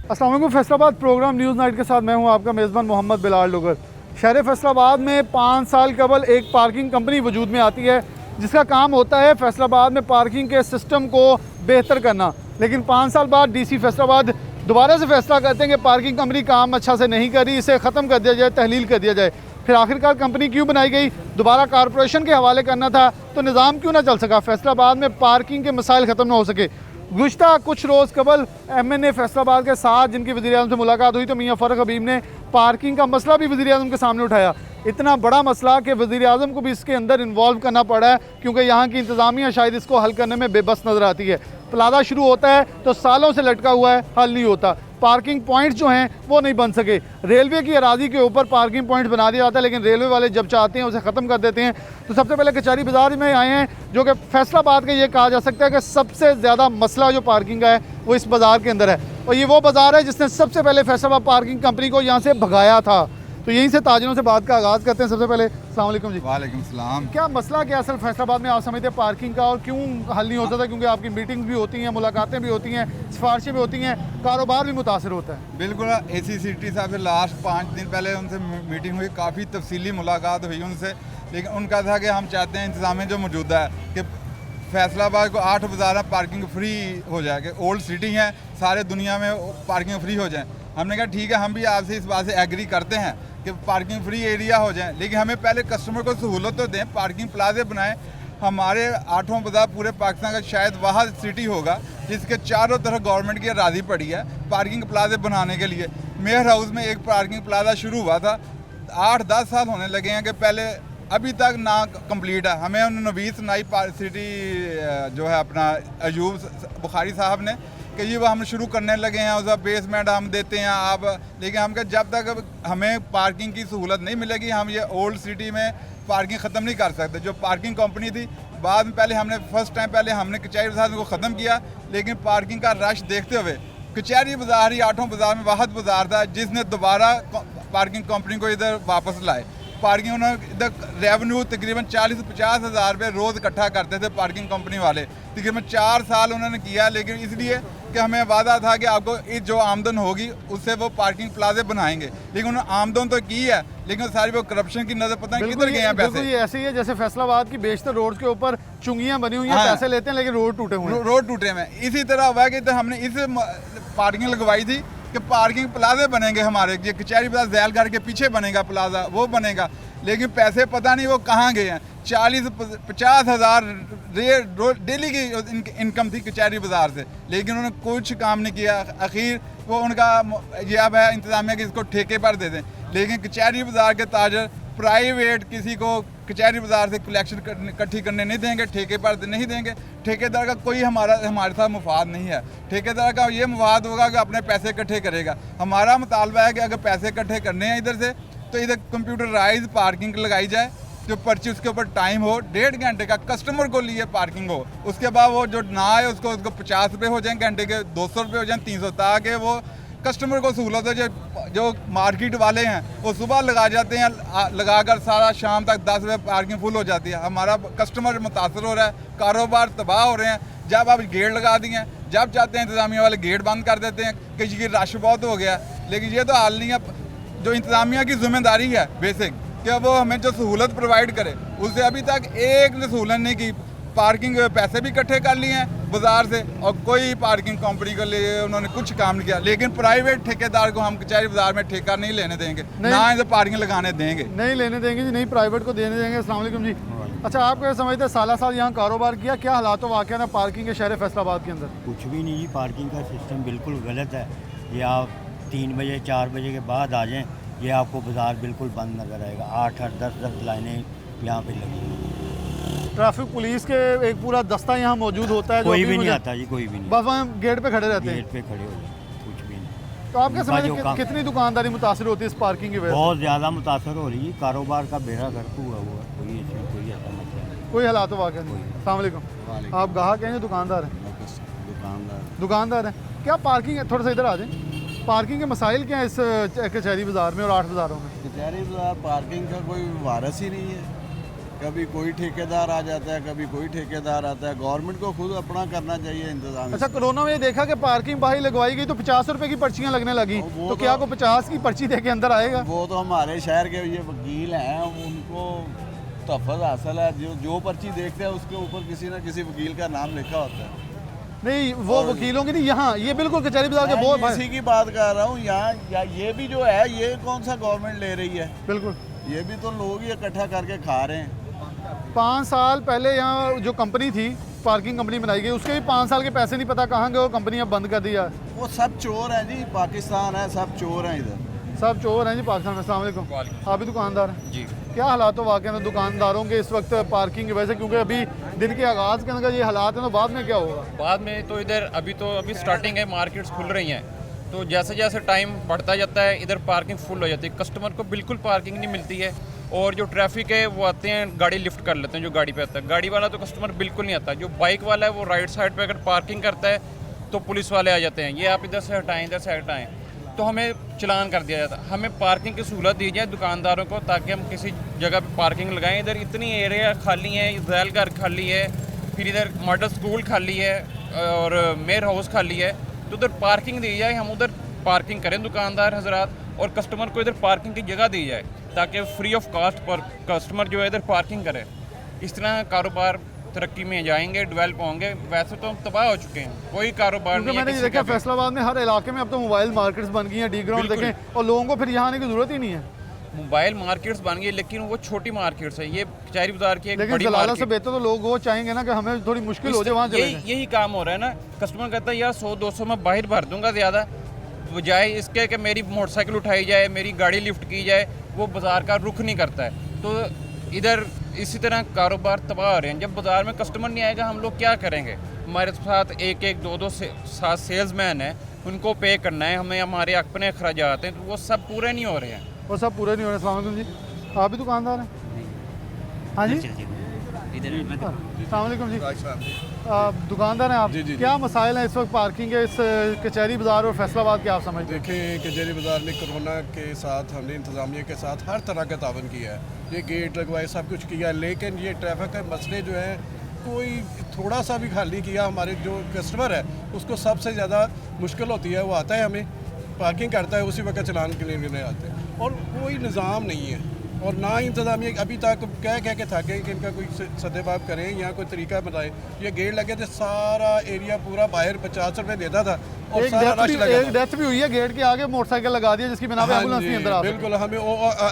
अस्सलाम वालेकुम। Faisalabad programme news night के साथ मैं हूं आपका मेज़बान मोहम्मद बिलाल लोगर। शहर फैसलाबाद में 5 साल कबल एक पार्किंग कंपनी वजूद में आती है जिसका काम होता है फैसलाबाद में पार्किंग के सिस्टम को बेहतर करना। लेकिन 5 साल बाद डीसी फैसलाबाद दोबारा से फैसला करते हैं कि पार्किंग कंपनी काम अच्छा से नहीं कर रही, इसे ख़त्म कर दिया जाए, तहलील कर दिया जाए। फिर आखिरकार कंपनी क्यों बनाई गई, दोबारा कॉरपोरेशन के हवाले करना था तो निज़ाम क्यों ना चल सका, फैसलाबाद में पार्किंग के मसाइल ख़त्म ना हो सके। गुज़श्ता कुछ रोज़ कबल MNA फैसलाबाद के साथ जिनकी वज़ीर-ए-आज़म से मुलाकात हुई तो मियाँ फ़ारूक हबीब ने पार्किंग का मसला भी वज़ीर-ए-आज़म के सामने उठाया। इतना बड़ा मसला कि वज़ीर-ए-आज़म को भी इसके अंदर इन्वॉल्व करना पड़ा है क्योंकि यहाँ की इंतज़ामिया शायद इसको हल करने में बेबस नज़र आती है। प्लाजा शुरू होता है तो सालों से लटका हुआ है, हल नहीं होता। पार्किंग पॉइंट्स जो हैं वो नहीं बन सके। रेलवे की अराजी के ऊपर पार्किंग पॉइंट बना दिया जाता है लेकिन रेलवे वाले जब चाहते हैं उसे ख़त्म कर देते हैं। तो सबसे पहले कचहरी बाज़ार में आए हैं जो कि फैसलाबाद का ये कहा जा सकता है कि सबसे ज़्यादा मसला जो पार्किंग का है वो इस बाज़ार के अंदर है और ये वो बाज़ार है जिसने सबसे पहले फैसलाबाद पार्किंग कंपनी को यहाँ से भगाया था। तो यहीं से ताजिरों से बात का आगाज़ करते हैं। सबसे पहले अस्सलाम वालेकुम जी। वालेकुम सलाम। क्या मसला क्या असल फैसलाबाद में आप समझते हैं पार्किंग का और क्यों हल नहीं होता था? क्योंकि आपकी मीटिंग्स भी होती हैं, मुलाकातें भी होती हैं, सिफारिशें भी होती हैं, कारोबार भी मुतासर होता है। बिल्कुल ACCT साहब से लास्ट 5 दिन पहले उनसे मीटिंग हुई, काफ़ी तफसीली मुलाकात हुई उनसे। लेकिन उनका था कि हम चाहते हैं इंतज़ाम जो मौजूदा है कि फैसलाबाद को 8 बाज़ार में पार्किंग फ्री हो जाए कि ओल्ड सिटी है, सारे दुनिया में पार्किंग फ्री हो जाए। हमने कहा ठीक है, हम भी आपसे इस बात से एग्री करते हैं कि पार्किंग फ्री एरिया हो जाए, लेकिन हमें पहले कस्टमर को सहूलत तो दें, पार्किंग प्लाजे बनाएं। हमारे 8 बाज़ार पूरे पाकिस्तान का शायद वहाँ सिटी होगा जिसके चारों तरफ गवर्नमेंट की राज़ी पड़ी है पार्किंग प्लाजे बनाने के लिए। मेयर हाउस में एक पार्किंग प्लाजा शुरू हुआ था, 8-10 साल होने लगे हैं कि पहले अभी तक ना कंप्लीट है। हमें उन नवीस नई सिटी जो है अपना अयूब बुखारी साहब ने कि ये वो हम शुरू करने लगे हैं, उसका बेसमेंट हम देते हैं आप, लेकिन हम कहा जब तक हमें पार्किंग की सहूलत नहीं मिलेगी हम ये ओल्ड सिटी में पार्किंग ख़त्म नहीं कर सकते। जो पार्किंग कंपनी थी बाद में पहले हमने फर्स्ट टाइम पहले हमने कचहरी बाज़ार को ख़त्म किया, लेकिन पार्किंग का रश देखते हुए कचहरी बाज़ार ही 8 बाज़ार में वाहद बाज़ार था जिसने दोबारा पार्किंग कंपनी को इधर वापस लाए। पार्किंग उन्होंने इधर रेवेन्यू तकरीबन 40-50 हज़ार रुपये रोज़ इकट्ठा करते थे पार्किंग कंपनी वाले। तकरीबन 4 साल उन्होंने किया, लेकिन इसलिए कि हमें वादा था कि आपको इस जो आमदन होगी उससे वो पार्किंग प्लाजे बनाएंगे, लेकिन उन्होंने आमदन तो की है लेकिन सारी वो करप्शन की नज़र पता नहीं किधर गए हैं पैसे। ये ऐसे ही है जैसे फैसलाबाद की बेशतर रोड के ऊपर चुंगियां बनी हुई हैं, हाँ, पैसे लेते हैं लेकिन रोड टूटे हुए हैं। रोड टूटे हुए। इसी तरह हुआ कि तो हमने इस पार्किंग लगवाई थी कि पार्किंग प्लाजे बनेंगे हमारे, ये कचहरी बाज़ार जैल घर के पीछे बनेगा प्लाजा, वो बनेगा, लेकिन पैसे पता नहीं वो कहाँ गए हैं। 40-50 हज़ार डेली की इनकम थी कचहरी बाज़ार से, लेकिन उन्होंने कुछ काम नहीं किया। आखिर वो उनका ये अब है इंतज़ामिया कि इसको ठेके पर दे दें, लेकिन कचहरी बाज़ार के ताजर प्राइवेट किसी को कचहरी बाज़ार से कलेक्शन इकट्ठी करने नहीं देंगे, ठेके पर नहीं देंगे। ठेकेदार का कोई हमारे साथ मुफाद नहीं है। ठेकेदार का ये मुफाद होगा कि अपने पैसे इकट्ठे करेगा। हमारा मुतालबा है कि अगर पैसे इकट्ठे करने हैं इधर से तो इधर कंप्यूटराइज पार्किंग लगाई जाए, जो पर्ची उसके ऊपर टाइम हो, 1.5 घंटे का कस्टमर को लिए पार्किंग हो, उसके बाद वो जो ना आए उसको 50 रुपये हो जाएँ, घंटे के 200 रुपये हो जाएँ, 300, ताकि वो कस्टमर को सहूलत है। जो मार्केट वाले हैं वो सुबह लगा जाते हैं, लगाकर सारा शाम तक 10 बजे पार्किंग फुल हो जाती है। हमारा कस्टमर मुतासर हो रहा है, कारोबार तबाह हो रहे हैं। जब आप गेट लगा दिए, जब चाहते हैं इंतज़ामिया वाले गेट बंद कर देते हैं कि ये रश बहुत हो गया, लेकिन ये तो हाल नहीं है। जो इंतज़ामिया की जिम्मेदारी है बेसिक कि वो हमें जो सहूलत प्रोवाइड करे, उससे अभी तक एक ने सहूलत नहीं की। पार्किंग पैसे भी इकट्ठे कर लिए हैं बाज़ार से और कोई पार्किंग कंपनी के लिए उन्होंने कुछ काम नहीं किया। लेकिन प्राइवेट ठेकेदार को हम कचहरी बाज़ार में ठेका नहीं लेने देंगे, ना इसे पार्किंग लगाने देंगे, नहीं लेने देंगे जी, नहीं प्राइवेट को देने देंगे। अस्सलाम वालेकुम जी। अच्छा, आप क्या समझते हैं साल साल यहाँ कारोबार किया, क्या हालात वाक़या ना पार्किंग के शहर फैसलाबाद के अंदर? कुछ भी नहीं जी, पार्किंग का सिस्टम बिल्कुल गलत है। ये आप 3 बजे 4 बजे के बाद आ जाएँ, ये आपको बाज़ार बिल्कुल बंद नज़र आएगा। 8-8 10-10 लाइनें यहाँ पे लगी हैं। ट्रैफिक पुलिस के एक पूरा दस्ता यहाँ मौजूद होता है, कोई भी नहीं आता जी, कोई भी नहीं, बस वहाँ गेट पे खड़े रहते हैं। गेट पे खड़े हो जाए, कुछ भी नहीं। तो आप क्या समझते हैं कितनी दुकानदारी मुतासर होती है इस पार्किंग की वजह से? बहुत ज़्यादा मुतासर हो रही है, कारोबार का बेड़ा गर्क हुआ हुआ है, कोई इसमें कोई ऐसा मसला नहीं। कोई हालात वाक़या नहीं। अस्सलाम वालेकुम। आप गाहक हैं या दुकानदार हैं? दुकानदार हैं। क्या पार्किंग है, थोड़ा सा इधर आ जाए, पार्किंग के मसाइल क्या हैं इस कचहरी बाज़ार में और 8 बाज़ारों में? कचहरी बाज़ार पार्किंग का कोई वारस ही नहीं है। कभी कोई ठेकेदार आ जाता है, कभी कोई ठेकेदार आता है। गवर्नमेंट को खुद अपना करना चाहिए इंतजाम। अच्छा, कोरोना में देखा कि पार्किंग बाहर लगवाई गई तो 50 रुपए की पर्चियां लगने लगी, तो क्या को 50 की पर्ची दे के अंदर आएगा? वो तो हमारे शहर के ये वकील हैं, उनको तहफ़्फ़ुज़ हासिल है। जो पर्ची देखते हैं उसके ऊपर किसी न किसी वकील का नाम लिखा होता है। नहीं, वो वकीलों की नहीं, यहाँ ये बिल्कुल कचहरी बाजार के बहुत इसी की बात कर रहा हूँ। यहाँ ये भी जो है, ये कौन सा गवर्नमेंट ले रही है? बिल्कुल, ये भी तो लोग ही इकट्ठा करके खा रहे हैं। 5 साल पहले यहाँ जो कंपनी थी, पार्किंग कंपनी बनाई गई, उसके भी 5 साल के पैसे नहीं पता कहाँ गए, वो कंपनी अब बंद कर दिया। वो सब चोर हैं जी, पाकिस्तान है, सब चोर हैं इधर। सब चोर हैं जी पाकिस्तान में। अस्सलाम वालेकुम। आप भी दुकानदार हैं जी। क्या हालात हो वाकई में दुकानदारों के इस वक्त पार्किंग की वजह से, क्योंकि अभी दिन के आगाज़ के अंदर ये हालात हैं, तो बाद में क्या होगा? बाद में तो इधर अभी स्टार्टिंग है, मार्केट्स खुल रही हैं, तो जैसे जैसे टाइम बढ़ता जाता है इधर पार्किंग फुल हो जाती है, कस्टमर को बिल्कुल पार्किंग नहीं मिलती है। और जो ट्रैफिक है वो आते हैं, गाड़ी लिफ्ट कर लेते हैं, जो गाड़ी पे आता है। गाड़ी वाला तो कस्टमर बिल्कुल नहीं आता। जो बाइक वाला है वो राइट साइड पे अगर पार्किंग करता है तो पुलिस वाले आ जाते हैं, ये आप इधर से हटाएं, इधर से हटाएं, तो हमें चलान कर दिया जाता है। हमें पार्किंग की सहूलत दी जाए दुकानदारों को, ताकि हम किसी जगह पे पार्किंग लगाएं। इधर इतनी एरिया खाली है, जैल घर खाली है, फिर इधर मॉडल स्कूल खाली है और मेयर हाउस खाली है, तो उधर पार्किंग दी जाए, हम उधर पार्किंग करें दुकानदार हजरात, और कस्टमर को इधर पार्किंग की जगह दी जाए, ताकि free of cost per customer जो है इधर पार्किंग करे। इस तरह कारोबार तरक्की में जाएंगे, डेवलप होंगे। वैसे तो हम तबाह हो चुके हैं, कोई कारोबार क्योंकि नहीं है मैंने ये किसी देखा का भी। फैसलाबाद में हर इलाके में अब तो मोबाइल मार्केट्स बन गई हैं, डी ग्राउंड बिल्कुल। देखें, और लोगों को फिर यहाँ आने की जरूरत ही नहीं है। मोबाइल मार्केट्स बन गई, लेकिन वो छोटी मार्केट्स है, ये कचहरी बाजार की एक लेकिन बड़ी जलाला से मार्केट। बेहतर तो लोग वो चाहेंगे ना कि हमें थोड़ी मुश्किल हो जाए वहाँ चले जाएं। यही काम हो रहा है ना। कस्टमर कहता है यार 100-200 में बाहर भर दूंगा ज़्यादा, बजाय इसके कि मेरी मोटरसाइकिल उठाई जाए, मेरी गाड़ी लिफ्ट की जाए, वो बाज़ार का रुख नहीं करता है। तो इधर इसी तरह कारोबार तबाह हो रहे हैं। जब बाज़ार में कस्टमर नहीं आएगा हम लोग क्या करेंगे? हमारे साथ एक 2-2 साथ सेल्समैन हैं, उनको पे करना है, हमें हमारे अपने अखराजात हैं, तो वो सब पूरे नहीं हो रहे हैं। वो सब पूरे नहीं हो रहे। अस्सलाम वालेकुम जी, आप भी दुकानदार हैं? हाँ जी, अस्सलाम वालेकुम जी, आप दुकानदार हैं आप? क्या मसाइल हैं इस वक्त पार्किंग के इस कचहरी बाज़ार और फैसलाबाद के, आप समझते हैं? देखें, कचहरी बाज़ार में कोरोना के साथ हमने इंतज़ामिया के साथ हर तरह का तावन किया है, ये गेट लगवाए, सब कुछ किया, लेकिन ये ट्रैफिक के मसले जो हैं कोई थोड़ा सा भी हल नहीं किया। हमारे जो कस्टमर है उसको सबसे ज़्यादा मुश्किल होती है, वो आता है हमें पार्किंग करता है, उसी वक्त चलान के लिए आते हैं, और कोई निज़ाम नहीं है। और ना ही इंतज़ामिया अभी तक कह के थके कि इनका कोई सदेबाब करें या कोई तरीका बताए। ये गेट लगे थे, सारा एरिया पूरा बाहर 50 रुपये देता था और सारा रश लगा एक डेथ भी हुई है गेट के आगे, मोटरसाइकिल लगा दिया जिसकी बिना पे एम्बुलेंस नहीं अंदर आ सकती। बिल्कुल, हमें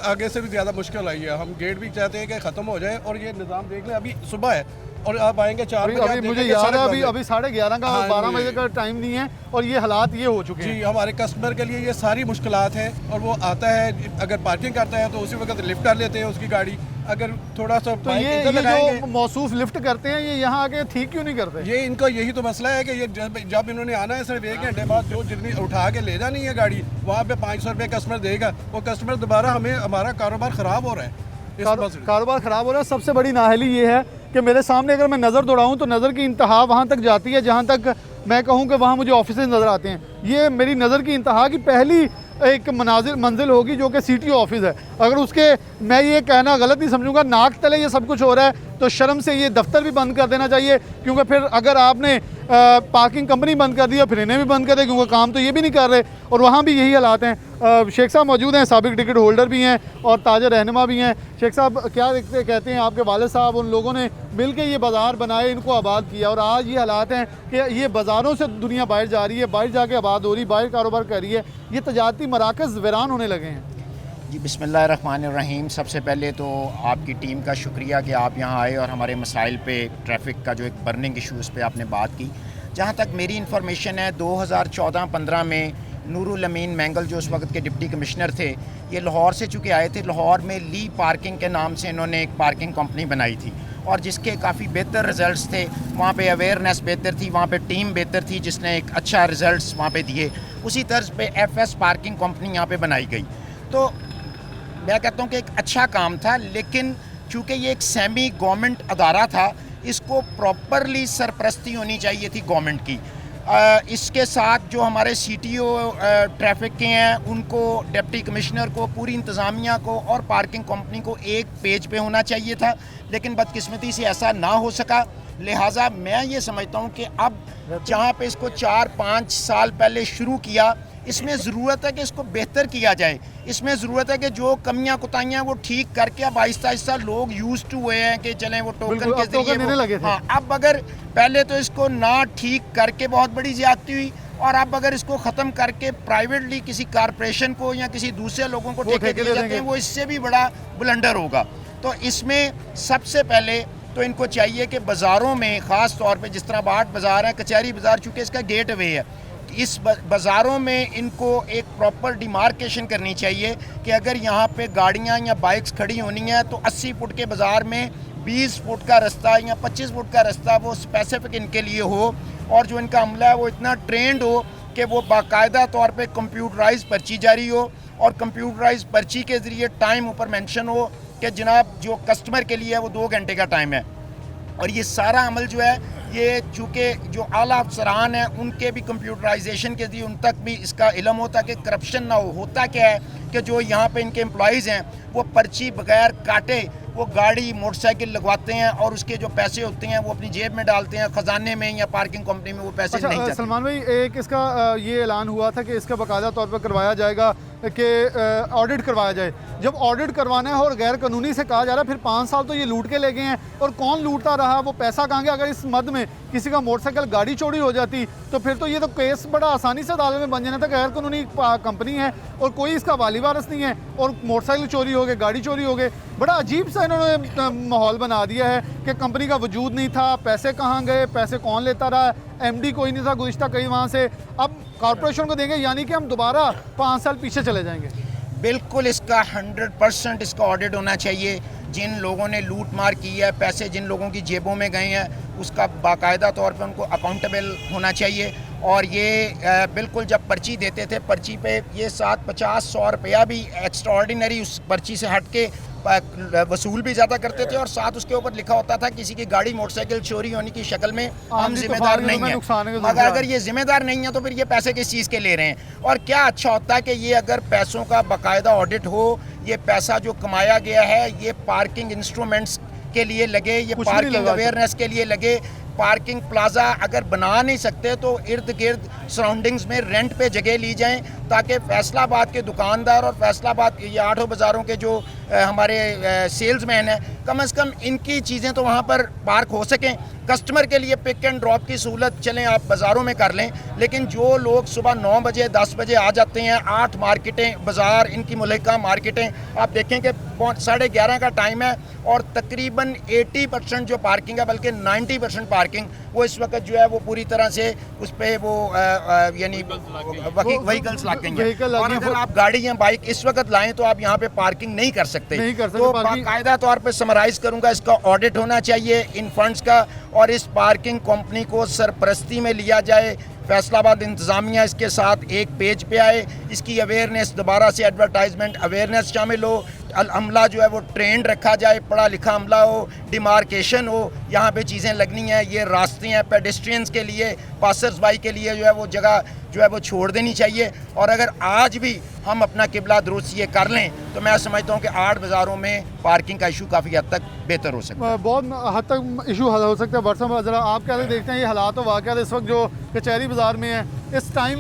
आगे से भी ज़्यादा मुश्किल आई है। हम गेट भी चाहते हैं कि ख़त्म हो जाए, और ये निज़ाम देख लें, अभी सुबह है और आप आएंगे 4 बजे। अभी मुझे याद है अभी 11:30 का, 12 बजे का टाइम नहीं है, और ये हालात ये हो चुके हैं जी। हमारे कस्टमर के लिए ये सारी मुश्किलात हैं, और वो आता है, अगर पार्किंग करता है तो उसी वक्त लिफ्ट कर लेते हैं उसकी गाड़ी, अगर थोड़ा सा तो ये जो मौसूफ लिफ्ट करते हैं, ये यहाँ आके ठीक क्यों नहीं करते? ये इनका यही तो मसला है कि ये जब इन्होंने आना है सिर्फ 1 घंटे बाद, जो जितनी उठा के ले जानी है गाड़ी, वहाँ पे 500 रुपये कस्टमर देगा, वो कस्टमर दोबारा हमारा कारोबार ख़राब हो रहा है। कारोबार ख़राब हो रहा है। सबसे बड़ी नाअहली ये है कि मेरे सामने अगर मैं नज़र दौड़ाऊँ तो नज़र की इंतहा वहाँ तक जाती है जहाँ तक मैं कहूँ कि वहाँ मुझे ऑफिस नज़र आते हैं। ये मेरी नज़र की इंतहा की पहली एक मंजिल होगी जो कि CTO ऑफिस है। अगर उसके, मैं ये कहना गलत नहीं समझूंगा, नाक तले ये सब कुछ हो रहा है, तो शर्म से ये दफ्तर भी बंद कर देना चाहिए। क्योंकि फिर अगर आपने पार्किंग कंपनी बंद कर दी और फिर इन्हें भी बंद कर दे, क्योंकि काम तो ये भी नहीं कर रहे, और वहाँ भी यही हालात हैं। शेख साहब मौजूद हैं, साबिक टिकट होल्डर भी हैं और ताजर रहनुमा भी हैं। शेख साहब, क्या कहते हैं, आपके वालिद साहब उन लोगों ने मिल के ये बाज़ार बनाए, इनको आबाद किया, और आज ये हालात हैं कि ये बाज़ारों से दुनिया बाहर जा रही है, बाहर जाके आबाद हो रही, बाहर कारोबार कर रही है, ये तजारती मराकज़ वीरान होने लगे हैं। जी, बिस्मिल्लाहिर्रहमानिर्रहीम। सबसे पहले तो आपकी टीम का शुक्रिया कि आप यहाँ आए और हमारे मसाइल पे, ट्रैफिक का जो एक बर्निंग इशूज़ पे आपने बात की। जहाँ तक मेरी इन्फॉर्मेशन है, 2014-15 में नूरुल अमीन मैंगल जो उस वक्त के डिप्टी कमिश्नर थे, ये लाहौर से चूँकि आए थे, लाहौर में ली पार्किंग के नाम से इन्होंने एक पार्किंग कंपनी बनाई थी, और जिसके काफ़ी बेहतर रिज़ल्ट्स थे। वहाँ पे अवेयरनेस बेहतर थी, वहाँ पे टीम बेहतर थी, जिसने एक अच्छा रिज़ल्ट्स वहाँ पे दिए। उसी तर्ज पे FS पार्किंग कंपनी यहाँ पे बनाई गई। तो मैं कहता हूँ कि एक अच्छा काम था, लेकिन चूँकि ये एक सेमी गवर्नमेंट अदारा था, इसको प्रॉपरली सरपरस्ती होनी चाहिए थी गवर्नमेंट की। इसके साथ जो हमारे CTO ट्रैफिक के हैं उनको, डिप्टी कमिश्नर को, पूरी इंतज़ामिया को और पार्किंग कंपनी को एक पेज पे होना चाहिए था, लेकिन बदकिस्मती से ऐसा ना हो सका। लिहाजा मैं ये समझता हूँ कि अब जहाँ पे इसको 4-5 साल पहले शुरू किया, इसमें ज़रूरत है कि इसको बेहतर किया जाए। इसमें ज़रूरत है कि जो कमियां कुताहियाँ वो ठीक करके अब आहिस्ता आहिस्ता लोग यूज़ टू हुए हैं कि चलें वो टोकन के ज़रिए हाँ, अब अगर पहले तो इसको ना ठीक करके बहुत बड़ी ज़्यादती हुई, और अब अगर इसको ख़त्म करके प्राइवेटली किसी कारपोरेशन को या किसी दूसरे लोगों को ठेके दिए जाते हैं, वो इससे भी बड़ा ब्लंडर होगा। तो इसमें सबसे पहले तो इनको चाहिए कि बाज़ारों में, ख़ास तौर पे जिस तरह बाट बाज़ार है, कचहरी बाज़ार, चूँकि इसका गेट वे है, इस बाज़ारों में इनको एक प्रॉपर डिमार्केशन करनी चाहिए कि अगर यहाँ पे गाड़ियाँ या बाइक्स खड़ी होनी है तो 80 फुट के बाज़ार में 20 फुट का रास्ता या 25 फुट का रास्ता वो स्पेसिफिक इनके लिए हो, और जो इनका अमला है वो इतना ट्रेंड हो कि वो बाकायदा तौर पे कंप्यूटराइज पर्ची जारी हो, और कंप्यूटराइज पर्ची के ज़रिए टाइम ऊपर मेंशन हो कि जनाब जो कस्टमर के लिए है वो 2 घंटे का टाइम है। और ये सारा अमल जो है, ये चूँकि जो आला अफसरान हैं उनके भी कंप्यूटराइजेशन के लिए उन तक भी इसका इल्म होता कि करप्शन ना हो। होता क्या है कि जो यहाँ पे इनके एम्प्लॉइज़ हैं वो पर्ची बगैर काटे वो गाड़ी मोटरसाइकिल लगवाते हैं, और उसके जो पैसे होते हैं वो अपनी जेब में डालते हैं, ख़जाने में या पार्किंग कंपनी में वो पैसे नहीं जाते। सलमान भाई, एक इसका ये ऐलान हुआ था कि इसका बाकायदा तौर पर करवाया जाएगा कि ऑडिट करवाया जाए। जब ऑडिट करवाना है और गैर कानूनी से कहा जा रहा है, फिर 5 साल तो ये लूट के ले गए हैं, और कौन लूटता रहा, वो पैसा कहाँ गया? अगर इस मद में किसी का मोटरसाइकिल गाड़ी चोरी हो जाती तो फिर तो ये तो केस बड़ा आसानी से अदालत में बन जाना था। गैर कानूनी कंपनी है और कोई इसका वाली वारस नहीं है, और मोटरसाइकिल चोरी हो गए, गाड़ी चोरी हो गए। बड़ा अजीब सा इन्होंने माहौल बना दिया है कि कंपनी का वजूद नहीं था, पैसे कहाँ गए, पैसे कौन लेता रहा, MD कोई नहीं था गुज़िश्ता कई वहाँ से, अब कॉर्पोरेशन को देंगे, यानी कि हम दोबारा 5 साल पीछे चले जाएंगे। बिल्कुल इसका 100% इसका ऑडिट होना चाहिए। जिन लोगों ने लूट मार की है, पैसे जिन लोगों की जेबों में गए हैं, उसका बाकायदा तौर पे उनको अकाउंटेबल होना चाहिए। और ये बिल्कुल जब पर्ची देते थे, पर्ची पे ये 50-100 रुपया भी एक्स्ट्रा ऑर्डिनरी उस पर्ची से हट के वसूल भी ज़्यादा करते थे, और साथ उसके ऊपर लिखा होता था किसी की गाड़ी मोटरसाइकिल चोरी होने की शक्ल में हम जिम्मेदार नहीं हैं। मगर अगर ये जिम्मेदार नहीं है तो फिर ये पैसे किस चीज़ के ले रहे हैं? और क्या अच्छा होता है कि ये अगर पैसों का बाकायदा ऑडिट हो, ये पैसा जो कमाया गया है ये पार्किंग इंस्ट्रूमेंट्स के लिए लगे, ये पार्किंग अवेयरनेस के लिए लगे। पार्किंग प्लाजा अगर बना नहीं सकते तो इर्द गिर्द सराउंडिंग्स में रेंट पे जगह ली जाएं, ताकि फैसलाबाद के दुकानदार और फैसलाबाद के ये 8 बाज़ारों के जो हमारे सेल्समैन हैं, कम से कम इनकी चीज़ें तो वहाँ पर पार्क हो सकें। कस्टमर के लिए पिक एंड ड्रॉप की सहूलत चलें आप बाज़ारों में कर लें, लेकिन जो लोग सुबह 9 बजे 10 बजे आ जाते हैं, 8 मार्केटें बाज़ार, इनकी मुल्का मार्केटें आप देखें कि 11:30 का टाइम है और तकरीबन 80% जो पार्किंग है, बल्कि 90% पार्किंग वो इस वक्त जो है वो पूरी तरह से उस पर वो यानी व्हीकल्स लग गई हैं। और अगर आप गाड़ी या बाइक इस वक्त लाएं तो आप यहाँ पे पार्किंग नहीं कर सकते। तो बाकायदा तौर पे समराइज़ करूँगा, इसका ऑडिट होना चाहिए इन फंड्स का, और इस पार्किंग कंपनी को सरपरस्ती में लिया जाए। फैसलाबाद इंतज़ामिया इसके साथ एक पेज पे आए, इसकी अवेयरनेस, दोबारा से एडवर्टाइजमेंट अवेयरनेस शामिल हो, अमला जो है वो ट्रेंड रखा जाए, पढ़ा लिखा अमला हो, डिमार्केशन हो, यहाँ पे चीज़ें लगनी हैं, ये रास्ते हैं पेडेस्ट्रियंस के लिए, पासर्स बाई के लिए जो है वो जगह जो है वो छोड़ देनी चाहिए। और अगर आज भी हम अपना किबला दुरुस्त ये कर लें तो मैं समझता हूँ कि 8 बाज़ारों में पार्किंग का इशू काफ़ी हद तक बेहतर हो सकता है, बहुत हद तक इशू हल हो सकता है। वर्षा ज़रा आप कैसे देखते हैं ये हालात और वाक़यात इस वक्त जो कचहरी बाज़ार में है? इस टाइम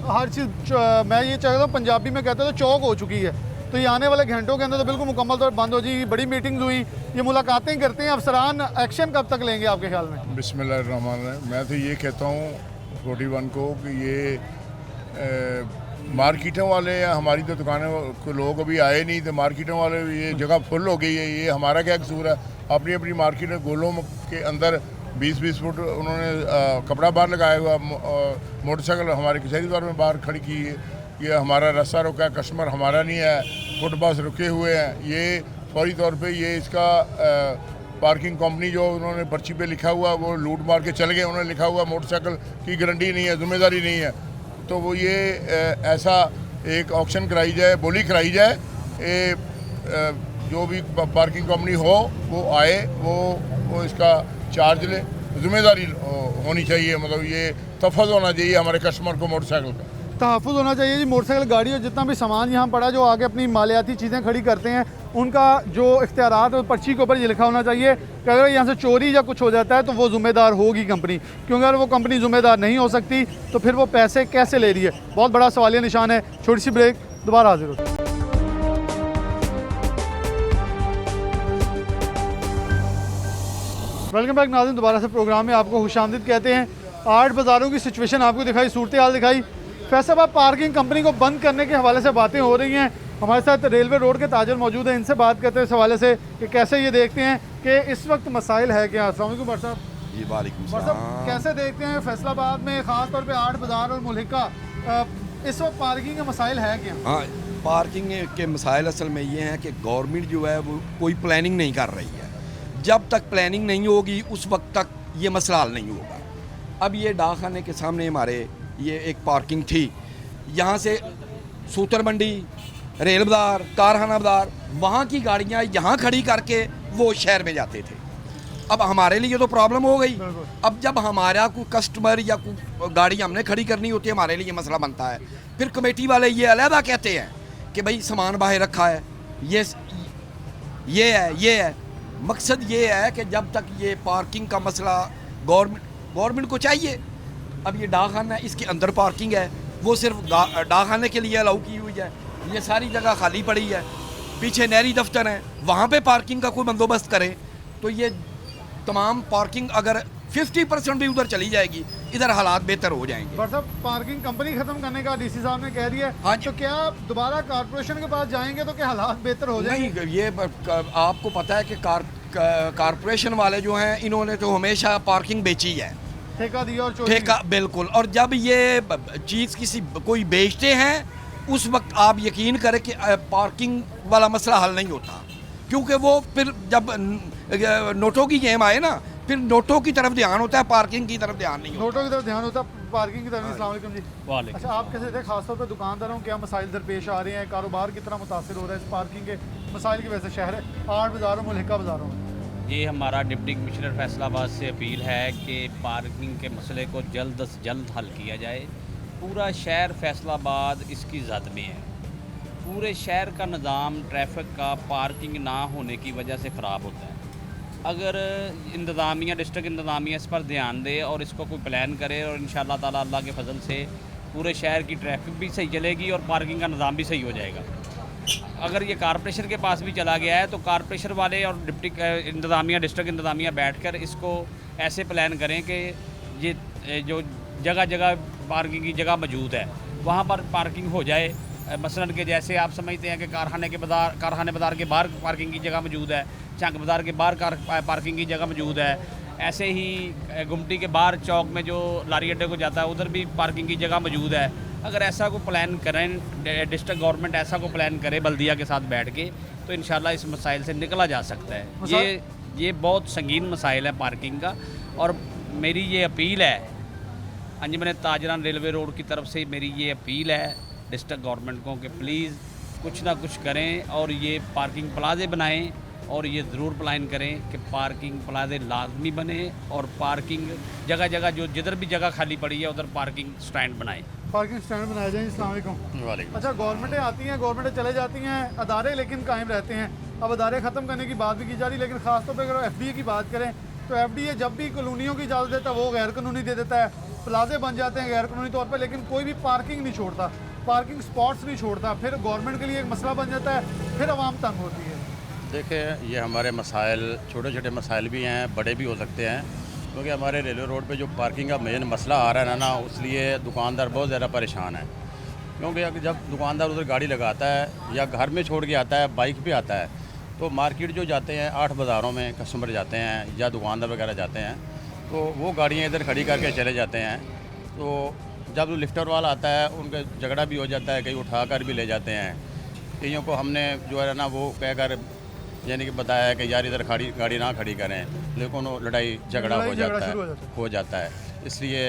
हर चीज़ मैं ये चाहता हूँ, पंजाबी में कहते हैं तो चौक हो चुकी है, तो ये आने वाले घंटों के अंदर तो बिल्कुल मुकम्मल तौर बंद हो जाएगी। बड़ी मीटिंग्स हुई, ये मुलाकातें करते हैं, अफसरान एक्शन कब तक लेंगे आपके ख्याल में? बिस्मिल्लाहिर्रहमानिर्रहीम। मैं तो ये कहता हूँ 41 को कि ये मार्केटों वाले या हमारी तो दुकानों को लोग अभी आए नहीं, तो मार्केटों वाले ये जगह फुल हो गई है, ये हमारा क्या कसूर है? अपनी अपनी मार्केट गोलों के अंदर 20-20 फुट उन्होंने कपड़ा बाहर लगाया हुआ, मोटरसाइकिल हमारे कचहरी द्वार में बाहर खड़ी की है, ये हमारा रास्ता रुका है, कस्टमर हमारा नहीं है, फुटपाथ रुके हुए हैं। ये फौरी तौर पे ये इसका पार्किंग कंपनी जो उन्होंने पर्ची पे लिखा हुआ वो लूट मार के चल गए, उन्होंने लिखा हुआ मोटरसाइकिल की गारंटी नहीं है, जिम्मेदारी नहीं है। तो वो ये ऐसा एक ऑक्शन कराई जाए, बोली कराई जाए, जो भी पार्किंग कंपनी हो वो आए, वो इसका चार्ज ले, जिम्मेदारी होनी चाहिए। मतलब ये तहफ़्फ़ुज़ होना चाहिए हमारे कस्टमर को मोटरसाइकिल का। तहफ़्फ़ुज़ होना चाहिए जी मोटरसाइकिल गाड़ी और जितना भी सामान यहाँ पड़ा जो आगे अपनी मालियाती चीज़ें खड़ी करते हैं उनका जो इख्तियारात है पर्ची के ऊपर ये लिखा होना चाहिए कि अगर यहाँ से चोरी या कुछ हो जाता है तो वो ज़िम्मेदार होगी कंपनी, क्योंकि अगर वो कंपनी ज़िम्मेदार नहीं हो सकती तो फिर वो पैसे कैसे ले रही है। बहुत बड़ा सवालिया निशान है। छोटी सी ब्रेक, दोबारा हाजिर हो। वेलकम बैक नाज़रीन, दोबारा से प्रोग्राम में आपको खुशामदीद कहते हैं। 8 बाज़ारों की सिचुएशन आपको दिखाई, सूरत हाल दिखाई। फैसलाबाद पार्किंग कंपनी को बंद करने के हवाले से बातें हो रही हैं। हमारे साथ रेलवे रोड के ताजर मौजूद हैं, इनसे बात करते हैं इस हवाले से कि कैसे ये देखते हैं कि इस वक्त मसाइल है क्या। अस्सलाम वालेकुम भाई साहब। जी वालेकुम भाई साहब, कैसे देखते हैं फैसलाबाद में ख़ास तौर पे 8 बाज़ार और मुल्हिका इस वक्त पार्किंग के मसाइल है क्या? हाँ, पार्किंग के मसाइल असल में ये हैं कि गवर्नमेंट जो है वो कोई प्लानिंग नहीं कर रही है। जब तक प्लानिंग नहीं होगी उस वक्त तक ये मसला हल नहीं होगा। अब ये डाकखाने के सामने हमारे ये एक पार्किंग थी, यहाँ से सूतर मंडी, रेल बाज़ार, कारखाना बाज़ार, वहाँ की गाड़ियाँ यहाँ खड़ी करके वो शहर में जाते थे। अब हमारे लिए तो प्रॉब्लम हो गई। अब जब हमारा कोई कस्टमर या कोई गाड़ी हमने खड़ी करनी होती है, हमारे लिए मसला बनता है। फिर कमेटी वाले ये अलहदा कहते हैं कि भाई सामान बाहर रखा है, ये है। मकसद ये है कि जब तक ये पार्किंग का मसला गवर्नमेंट को चाहिए। अब ये डाकखाना है, इसके अंदर पार्किंग है, वो सिर्फ डाकखाने के लिए अलाउ की हुई है। ये सारी जगह खाली पड़ी है। पीछे नहरी दफ्तर है, वहाँ पे पार्किंग का कोई बंदोबस्त करें तो ये तमाम पार्किंग अगर 50% भी उधर चली जाएगी, इधर हालात बेहतर हो जाएंगे। बट साहब, पार्किंग कंपनी खत्म करने का डीसी साहब ने कह दिया है। हाँ, तो क्या दोबारा कारपोरेशन के पास जाएंगे तो क्या हालात बेहतर हो जाएंगे? नहीं, ये आपको पता है कि कारपोरेशन वाले जो हैं इन्होंने तो हमेशा पार्किंग बेची है, ठेका दिया और चोरी ठेका, बिल्कुल। और जब ये चीज़ कोई बेचते हैं उस वक्त आप यकीन करें कि पार्किंग वाला मसला हल नहीं होता, क्योंकि वो फिर जब नोटों की गेम आए ना, फिर नोटों की तरफ ध्यान होता है, पार्किंग की तरफ ध्यान नहीं होता। नोटों की तरफ ध्यान होता है, पार्किंग की तरफ नहीं। अस्सलाम वालेकुम जी। वालेकुम। अच्छा, आप कैसे थे खासतौर पर दुकानदारों को क्या मसाइल दरपेश आ रहे हैं, कारोबार कितना मुतासर हो रहा है इस पार्किंग के मसाइल की वजह से शहर 8 बाज़ारों मुल्हिका बाज़ारों में? ये हमारा डिप्टी कमिश्नर फैसलाबाद से अपील है कि पार्किंग के मसले को जल्द से जल्द हल किया जाए। पूरा शहर फैसलाबाद इसकी जद में है। पूरे शहर का निज़ाम ट्रैफिक का पार्किंग ना होने की वजह से ख़राब होता है। अगर इंतज़ामिया, डिस्ट्रिक्ट इंतज़ामिया इस पर ध्यान दे और इसको कोई प्लान करे और इंशाअल्लाह ताला अल्लाह के फजल से पूरे शहर की ट्रैफिक भी सही चलेगी और पार्किंग का निज़ाम भी सही हो जाएगा। अगर ये कारपोरेशन के पास भी चला गया है तो कारपोरेशन वाले और डिप्टी इंतज़ामिया, डिस्ट्रिक्ट इंतज़ामिया बैठकर इसको ऐसे प्लान करें कि ये जो जगह जगह पार्किंग की जगह मौजूद है वहाँ पर पार्किंग हो जाए। मसलन के जैसे आप समझते हैं कि कारखाने बाज़ार के बाहर पार्किंग की जगह मौजूद है, चंक बाज़ार के बाहर पार्किंग की जगह मौजूद है, ऐसे ही गुमटी के बाहर चौक में जो लारी अड्डे को जाता है उधर भी पार्किंग की जगह मौजूद है। अगर ऐसा को प्लान करें, डिस्ट्रिक्ट गवर्नमेंट ऐसा को प्लान करे बल्दिया के साथ बैठ के, तो इंशाल्लाह इस मसाइल से निकला जा सकता है। ये बहुत संगीन मसाइल है पार्किंग का। और मेरी ये अपील है अंजुमन ताजरान रेलवे रोड की तरफ से, मेरी ये अपील है डिस्ट्रिक्ट गवर्नमेंट को कि प्लीज़ कुछ ना कुछ करें और ये पार्किंग प्लाजे बनाएं और ये ज़रूर प्लान करें कि पार्किंग प्लाजे लाजमी बने और पार्किंग जगह जगह जो जिधर भी जगह खाली पड़ी है उधर पार्किंग स्टैंड बनाएं। पार्किंग स्टैंड बनाए जाएँ। अस्सलाम वालेकुम। अच्छा, गवर्नमेंटें आती हैं, गवर्नमेंटें चले जाती हैं, अदारे लेकिन कायम रहते हैं। अब अदारे ख़त्म करने की बात भी की जा रही है, लेकिन ख़ासतौर पर अगर FDA की बात करें तो FDA जब भी कॉलोनियों की इजाज़त देता है वो गैर कानूनी दे देता है, प्लाजे बन जाते हैं गैर कानूनी तौर पर, लेकिन कोई भी पार्किंग नहीं छोड़ता, पार्किंग स्पॉट्स नहीं छोड़ता। फिर गवर्नमेंट के लिए एक मसला बन जाता है, फिर आवाम तंग होती है। देखिए, ये हमारे मसाइल छोटे छोटे मसाइल भी हैं, बड़े भी हो सकते हैं, क्योंकि हमारे रेलवे रोड पे जो पार्किंग का मेन मसला आ रहा है ना, उसलिए दुकानदार बहुत ज़्यादा परेशान है। क्योंकि अगर जब दुकानदार उधर गाड़ी लगाता है या घर में छोड़ के आता है, बाइक पे आता है, तो मार्केट जो जाते हैं 8 बाज़ारों में कस्टमर जाते हैं या दुकानदार वगैरह जाते हैं, तो वो गाड़ियाँ इधर खड़ी करके चले जाते हैं। तो जब लिफ्टर वाला आता है उनका झगड़ा भी हो जाता है, कहीं उठा कर भी ले जाते हैं। कईयों को हमने जो है ना वो कहकर यानी कि बताया है कि यार इधर गाड़ी ना खड़ी करें, लेकिन वो लड़ाई झगड़ा हो जाता है। इसलिए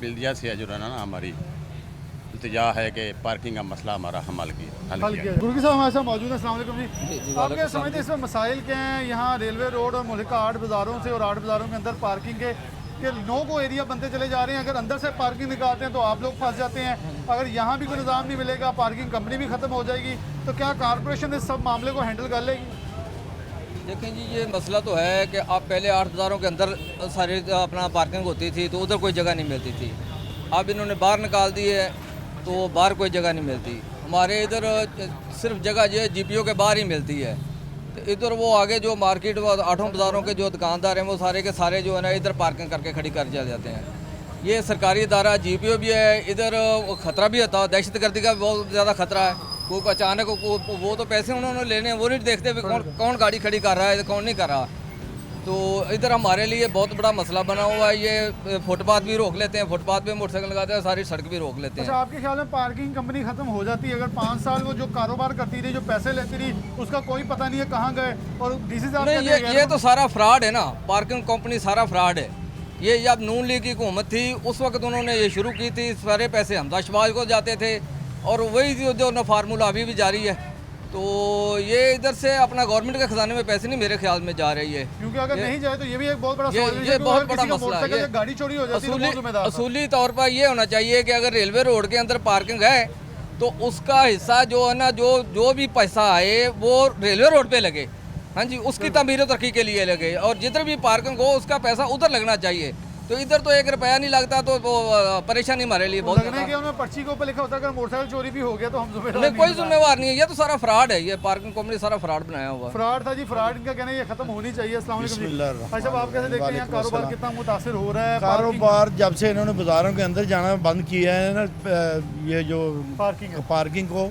बिल्दिया से जो है ना हमारी इल्तिजा है कि पार्किंग का मसला हमारा हल किया। गुरगी साहब हमारे साथ मौजूद है। अस्सलाम वालेकुम जी। आप क्या समझते हैं इसमें मसाइल क्या हैं यहाँ रेलवे रोड और मुल्हिका 8 बाज़ारों से और 8 बाज़ारों के अंदर पार्किंग के? कि नो गो एरिया बनते चले जा रहे हैं। अगर अंदर से पार्किंग निकालते हैं तो आप लोग फंस जाते हैं, अगर यहाँ भी कोई निज़ाम नहीं मिलेगा, पार्किंग कंपनी भी ख़त्म हो जाएगी, तो क्या कॉरपोरेशन इस सब मामले को हैंडल कर लेगी? देखें जी, ये मसला तो है कि आप पहले 8 बाज़ारों के अंदर सारी अपना पार्किंग होती थी तो उधर कोई जगह नहीं मिलती थी। अब इन्होंने बाहर निकाल दी है तो बाहर कोई जगह नहीं मिलती। हमारे इधर सिर्फ जगह जो है GPO के बाहर ही मिलती है। तो इधर वो आगे जो मार्केट 8 बाज़ारों के जो दुकानदार हैं वो सारे के सारे जो है ना इधर पार्किंग करके खड़ी कर चले जाते हैं। ये सरकारी इदारा GPO भी है, इधर ख़तरा भी होता है, दहशतगर्दी का बहुत ज़्यादा ख़तरा है। कोई अचानक वो तो पैसे उन्होंने लेने हैं, वो नहीं देखते कौन गाड़ी खड़ी कर रहा है कौन नहीं कर रहा। तो इधर हमारे लिए बहुत बड़ा मसला बना हुआ है। ये फुटपाथ भी रोक लेते हैं, फुटपाथ पे मोटरसाइकिल लगाते हैं, सारी सड़क भी रोक लेते हैं। अच्छा, आपके ख्याल में पार्किंग कंपनी ख़त्म हो जाती है अगर 5 साल वो जो कारोबार करती रही, जो पैसे लेती रही, उसका कोई पता नहीं है कहाँ गए? और DC साहब नहीं, ये तो सारा फ्रॉड है ना, पार्किंग कंपनी सारा फ्रॉड है। ये जब नून लीग की हुकूमत थी उस वक्त उन्होंने ये शुरू की थी, सारे पैसे हमजा शबाज को जाते थे और वही जो फार्मूला अभी भी जारी है। तो ये इधर से अपना गवर्नमेंट के खजाने में पैसे नहीं मेरे ख्याल में जा रही है, क्योंकि अगर नहीं जाए तो ये भी एक बहुत बड़ा सवाल है। ये बहुत बड़ा मसला है। गाड़ी चोरी हो जाती है, असूली तौर पर ये होना चाहिए कि अगर रेलवे रोड के अंदर पार्किंग है तो उसका हिस्सा जो है ना, जो भी पैसा आए वो रेलवे रोड पे लगे। हाँ जी, उसकी तमीर तरक्की के लिए लगे, और जिधर भी पार्किंग हो उसका पैसा उधर लगना चाहिए। तो इधर तो 1 रुपया नहीं लगता, तो वो परेशानी हमारे लिए बहुत लगने के उन्होंने पर्ची के ऊपर लिखा होता है अगर मोटरसाइकिल चोरी भी हो गया तो हम जिम्मेदार नहीं, कोई जिम्मेवार नहीं है। ये तो सारा फ्रॉड है, ये पार्किंग कंपनी सारा फ्रॉड बनाया हुआ फ्रॉड था जी, फ्रॉड इनका कहना है ये खत्म होनी चाहिए। अस्सलाम वालेकुम। अच्छा, आप कैसे देखते हैं यहाँ कारोबार कितना मुतासिर हो रहा है? कारोबार जब से इन्होंने बाज़ारों के अंदर जाना बंद किया है ना, ये जो पार्किंग को,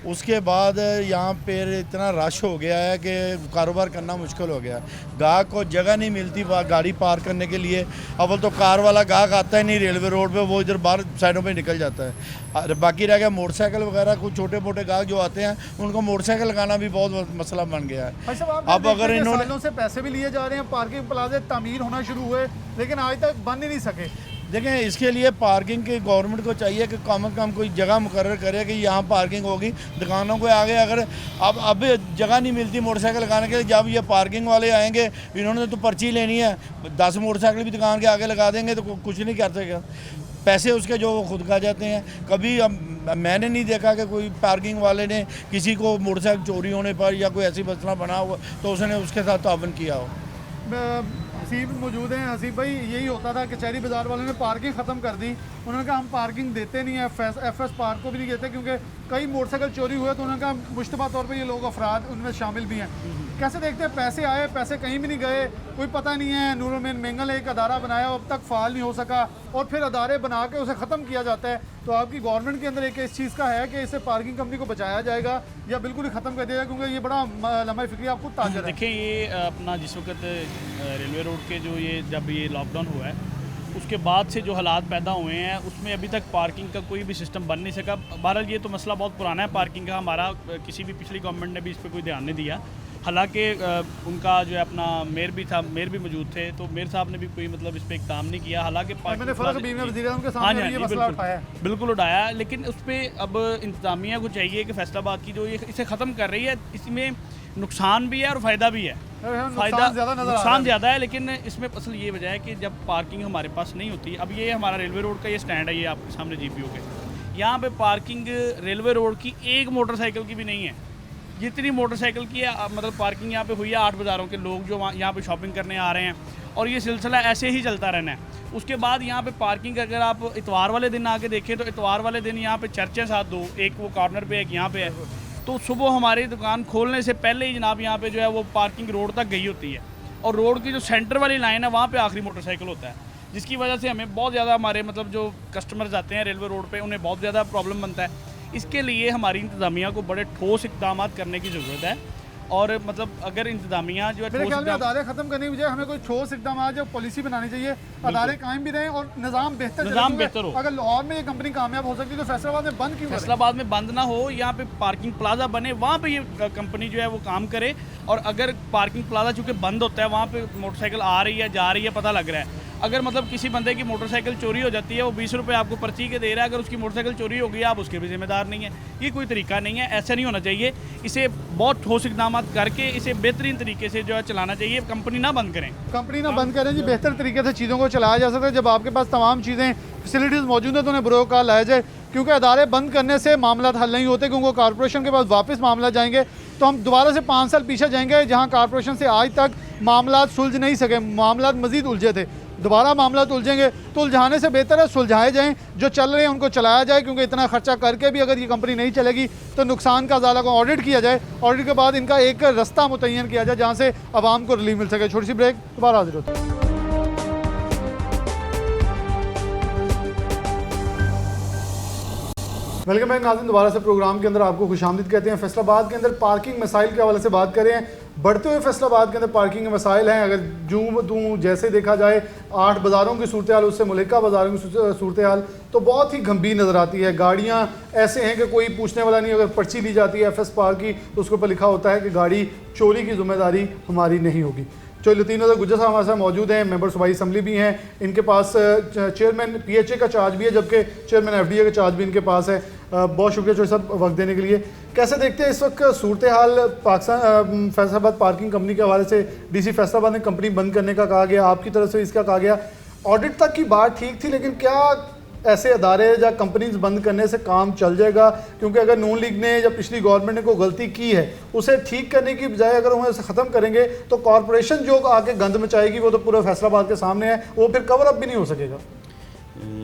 उसके बाद यहाँ पर इतना रश हो गया है कि कारोबार करना मुश्किल हो गया। गाहक को जगह नहीं मिलती गाड़ी पार्क करने के लिए। अव्वल तो कार वाला गाहक आता ही नहीं रेलवे रोड पे, वो इधर बाहर साइडों पे निकल जाता है। बाकी रह गया मोटरसाइकिल वगैरह, कुछ छोटे मोटे गाहक जो आते हैं उनको मोटरसाइकिल लगाना भी बहुत मसला बन गया है। अच्छा, अब अगर इन्होंने सालों से पैसे भी लिए जा रहे हैं, पार्किंग प्लाजे तामीर होना शुरू हुए लेकिन आज तक बन ही नहीं सके। देखें, इसके लिए पार्किंग के गवर्नमेंट को चाहिए कि कम से कम कोई जगह मुकर्रर करे कि यहाँ पार्किंग होगी। दुकानों के आगे अगर अब जगह नहीं मिलती मोटरसाइकिल लगाने के लिए, जब ये पार्किंग वाले आएंगे, इन्होंने तो पर्ची लेनी है, 10 मोटरसाइकिल भी दुकान के आगे लगा देंगे तो कुछ नहीं कर सकेगा। पैसे उसके जो वो खुद खा जाते हैं। कभी मैंने नहीं देखा कि कोई पार्किंग वाले ने किसी को मोटरसाइकिल चोरी होने पर या कोई ऐसी मसला बना हुआ तो उसने उसके साथ तावन किया हो। हसीब मौजूद हैं। हसीब भाई, यही होता था, कचहरी बाज़ार वालों ने पार्किंग ख़त्म कर दी। उन्होंने कहा हम पार्किंग देते नहीं है, FS पार्क को भी नहीं देते क्योंकि कई मोटरसाइकिल चोरी हुए। तो उन्होंने कहा मुश्तबा तौर पे ये लोग अफराद उनमें शामिल भी हैं। कैसे देखते हैं, पैसे आए, पैसे कहीं भी नहीं गए, कोई पता नहीं है। नूरुल मेंगल एक अदारा बनाया, अब तक फ़ाल नहीं हो सका, और फिर अदारे बना के उसे ख़त्म किया जाता है। तो आपकी गवर्नमेंट के अंदर एक इस चीज़ का है कि इससे पार्किंग कंपनी को बचाया जाएगा या बिल्कुल ही ख़त्म कर दिया जाएगा, क्योंकि ये बड़ा लम्हा फिक्री आपको ताज़ा है। देखिए, ये अपना जिस वक्त रेलवे रोड के जो ये जब ये लॉकडाउन हुआ है उसके बाद से जो हालात पैदा हुए हैं उसमें अभी तक पार्किंग का कोई भी सिस्टम बन नहीं सका। बहरहाल ये तो मसला बहुत पुराना है पार्किंग का, हमारा किसी भी पिछली गवर्नमेंट ने भी इस पर कोई ध्यान नहीं दिया। हालांकि उनका जो है अपना मेयर भी था, मेयर भी मौजूद थे, तो मेयर साहब ने भी कोई मतलब इस पर इकदाम नहीं किया। हालांकि बिल्कुल उठाया, लेकिन उस पर अब इंतजामिया को चाहिए कि फैसलाबाद की जो ये इसे ख़त्म कर रही है, इसमें नुकसान भी है और फ़ायदा भी है। नुकसान ज़्यादा है, लेकिन इसमें असल ये वजह है कि जब पार्किंग हमारे पास नहीं होती। अब ये हमारा रेलवे रोड का ये स्टैंड है, ये आपके सामने GPO के, यहाँ पे पार्किंग रेलवे रोड की एक मोटरसाइकिल की भी नहीं है। जितनी मोटरसाइकिल की है मतलब पार्किंग यहाँ पे हुई है 8 बाज़ारों के लोग जो यहाँ पे शॉपिंग करने आ रहे हैं, और ये सिलसिला ऐसे ही चलता रहना है। उसके बाद यहाँ पे पार्किंग अगर आप इतवार वाले दिन आके देखें तो इतवार वाले दिन यहाँ पे चर्च है साथ 2, एक वो कॉर्नर पे एक यहाँ पे है। तो सुबह हमारी दुकान खोलने से पहले ही जनाब यहाँ पे जो है वो पार्किंग रोड तक गई होती है, और रोड की जो सेंटर वाली लाइन है वहाँ पे आखिरी मोटरसाइकिल होता है, जिसकी वजह से हमें बहुत ज़्यादा हमारे मतलब जो कस्टमर्स आते हैं रेलवे रोड पे उन्हें बहुत ज़्यादा प्रॉब्लम बनता है। इसके लिए हमारी इंतज़ामिया को बड़े ठोस इक़दाम करने की ज़रूरत है, और मतलब अगर इंतज़ामिया जो है मेरे ख्याल में अदारे ख़त्म करने की बजाय हमें कोई ठोस इक़दाम जो पॉलिसी बनानी चाहिए, अदारे कायम भी रहें और निज़ाम बेहतर हो। अगर लाहौर में ये कंपनी कामयाब हो सकती है तो फैसलाबाद में बंद क्यों? फैसलाबाद में बंद ना हो, यहाँ पे पार्किंग प्लाजा बने, वहाँ पे ये कंपनी जो है वो काम करे। और अगर पार्किंग प्लाजा चूँकि बंद होता है, वहाँ पे मोटरसाइकिल आ रही है जा रही है पता लग रहा है, अगर मतलब किसी बंदे की मोटरसाइकिल चोरी हो जाती है, वो 20 रुपये आपको पर्ची के दे रहा है, अगर उसकी मोटरसाइकिल चोरी हो गई आप उसके भी जिम्मेदार नहीं है। ये कोई तरीका नहीं है, ऐसा नहीं होना चाहिए। इसे बहुत ठोस इकदाम करके इसे बेहतरीन तरीके से जो है चलाना चाहिए। कंपनी ना बंद करें, कंपनी ना बंद करें जी, बेहतर तरीके से चीज़ों को चलाया जा सकता है। जब आपके पास तमाम चीज़ें फैसिलिटीज़ मौजूद हैं तो उन्हें बुरोकार लाया जाए, क्योंकि अदारे बंद करने से मामला हल नहीं होते, क्योंकि कॉरपोरेशन के पास वापस मामला जाएंगे तो हम दोबारा से 5 साल पीछे जाएंगे, जहां कॉरपोरेशन से आज तक मामला सुलझ नहीं सके, मामला मज़ीद उलझे थे, दोबारा मामला उलझेंगे। तो उलझाने से बेहतर है सुलझाए जाएं, जो चल रहे हैं उनको चलाया जाए, क्योंकि इतना खर्चा करके भी अगर ये कंपनी नहीं चलेगी तो नुकसान का ज़ाला को ऑडिट किया जाए, ऑडिट के बाद इनका एक रास्ता मुतय्यन किया जाए जहाँ से आवाम को रिलीफ मिल सके। छोटी सी ब्रेक, दोबारा हाजिर होते हैं। वेलकम बैक नाज़रीन, दोबारा से प्रोग्राम के अंदर आपको खुशामदीद कहते हैं। फैसलाबाद के अंदर पार्किंग मसाइल के हवाले से बात कर रहे हैं। बढ़ते हुए फैसलाबाद के अंदर पार्किंग के मसाइल हैं। अगर जूँ जैसे देखा जाए 8 बाज़ारों की सूरत हाल उससे मुल्का बाज़ारों की सूरत हाल तो बहुत ही गंभीर नज़र आती है। गाड़ियाँ ऐसे हैं कि कोई पूछने वाला नहीं। अगर पर्ची ली जाती है FS पार्क की तो उसके ऊपर लिखा होता है कि गाड़ी चोरी की जिम्मेदारी हमारी नहीं होगी। चलो, तीन नज़र गुज्जर साहब हमारे साथ मौजूद हैं, मेंबर सूबाई असम्बली भी हैं, इनके पास चेयरमैन PHA का चार्ज भी है, जबकि चेयरमैन FDA का चार्ज भी इनके पास है। बहुत शुक्रिया चौधरी साहब वक्त देने के लिए। कैसे देखते हैं इस वक्त सूरत हाल पाकिस्तान फैसलाबाद पार्किंग कंपनी के हवाले से? DC फैसलाबाद में कंपनी बंद करने का कहा गया, आपकी तरफ से इसका कहा गया, ऑडिट तक की बात ठीक थी, लेकिन क्या ऐसे अदारे या कंपनीज बंद करने से काम चल जाएगा? क्योंकि अगर नून लीग ने या पिछली गवर्नमेंट ने कोई गलती की है उसे ठीक करने की बजाय अगर उन्हें ख़त्म करेंगे तो कॉरपोरेशन जो आके गंद मचाएगी वो तो पूरा फैसलाबाद के सामने है, वो फिर कवर अप भी नहीं हो सकेगा।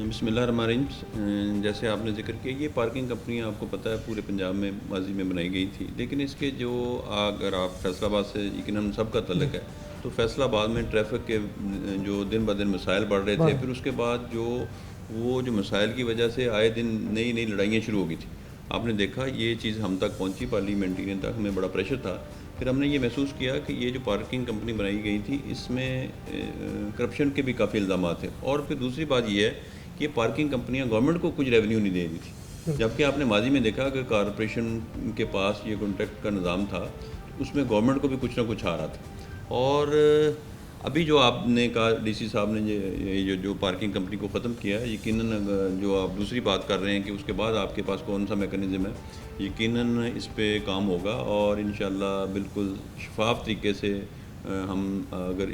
बिस्मिल्लाहिर्रहमानिर्रहीम। जैसे आपने जिक्र किया, ये पार्किंग कंपनियां आपको पता है पूरे पंजाब में माजी में बनाई गई थी, लेकिन इसके जो अगर आप फैसलाबाद से यकीनन सबका तल्लुक़ है तो फैसलाबाद में ट्रैफिक के जो दिन ब दिन मसाइल बढ़ रहे थे, फिर उसके बाद जो मसाइल की वजह से आए दिन नई नई लड़ाइयाँ शुरू हो गई थी। आपने देखा ये चीज़ हम तक पहुँची, पार्लियामेंटेरियन तक, हमें बड़ा प्रेशर था। फिर हमने ये महसूस किया कि ये जो पार्किंग कंपनी बनाई गई थी इसमें करप्शन के भी काफ़ी इल्ज़ाम थे। और फिर दूसरी बात ये है कि ये पार्किंग कंपनियां गवर्नमेंट को कुछ रेवेन्यू नहीं दे रही थी, जबकि आपने माजी में देखा कि कॉरपोरेशन के पास ये कॉन्ट्रैक्ट का निज़ाम था, उसमें गवर्नमेंट को भी कुछ ना कुछ आ रहा था। और अभी जो आपने कहा DC साहब ने ये जो पार्किंग कंपनी को ख़त्म किया है, यकीनन जो आप दूसरी बात कर रहे हैं कि उसके बाद आपके पास कौन सा मैकेनिज़्म है, यकीनन इस पे काम होगा और इंशाल्लाह बिल्कुल शफाफ तरीके से हम अगर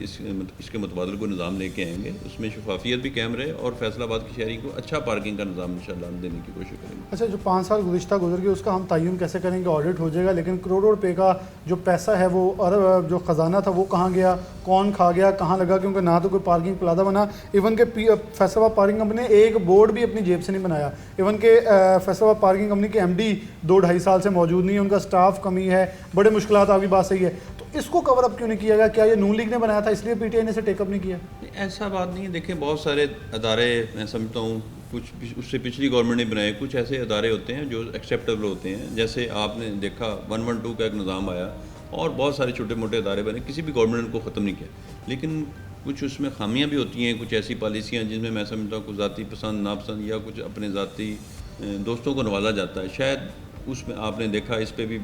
इसके मुतबादल को निज़ाम लेके आएंगे उसमें शफाफियत भी कायम रहे और फैसलाबाद की शहरी को अच्छा पार्किंग का निज़ाम इंशाल्लाह हम देने की कोशिश करेंगे। अच्छा, जो 5 साल गुज़िश्ता गुजर गए उसका हम तय्युम कैसे करेंगे? ऑडिट हो जाएगा, लेकिन करोड़ों रुपए का जो पैसा है वो जो ख़जाना था वो कहाँ गया, कौन खा गया, कहाँ लगा? क्योंकि ना तो कोई पार्किंग प्लाजा बना, इवन के फैसलाबाद पार्किंग कंपनी ने एक बोर्ड भी अपनी जेब से नहीं बनाया। इवन के फैसलाबाद पार्किंग कंपनी के MD 2-2.5 साल से मौजूद नहीं है, उनका स्टाफ कमी है, बड़े मुश्किलात, आपकी बात सही है। इसको कवर अप क्यों नहीं किया गया? क्या ये नून लीग ने बनाया था इसलिए PTI ने इसे टेकअप नहीं किया? ऐसा बात नहीं है। देखें, बहुत सारे अदारे मैं समझता हूँ कुछ उससे पिछली गवर्नमेंट ने बनाए, कुछ ऐसे अदारे होते हैं जो एक्सेप्टेबल होते हैं। जैसे आपने देखा 112 का एक निज़ाम आया और बहुत सारे छोटे मोटे अदारे बने, किसी भी गवर्नमेंट ने उनको ख़त्म नहीं किया, लेकिन कुछ उसमें खामियाँ भी होती हैं, कुछ ऐसी पॉलिसियाँ जिनमें मैं समझता हूँ कुछ ज़ाती पसंद नापसंद या कुछ अपने ज़ाती दोस्तों को नवाजा जाता है। शायद उसमें आपने देखा इस पर भी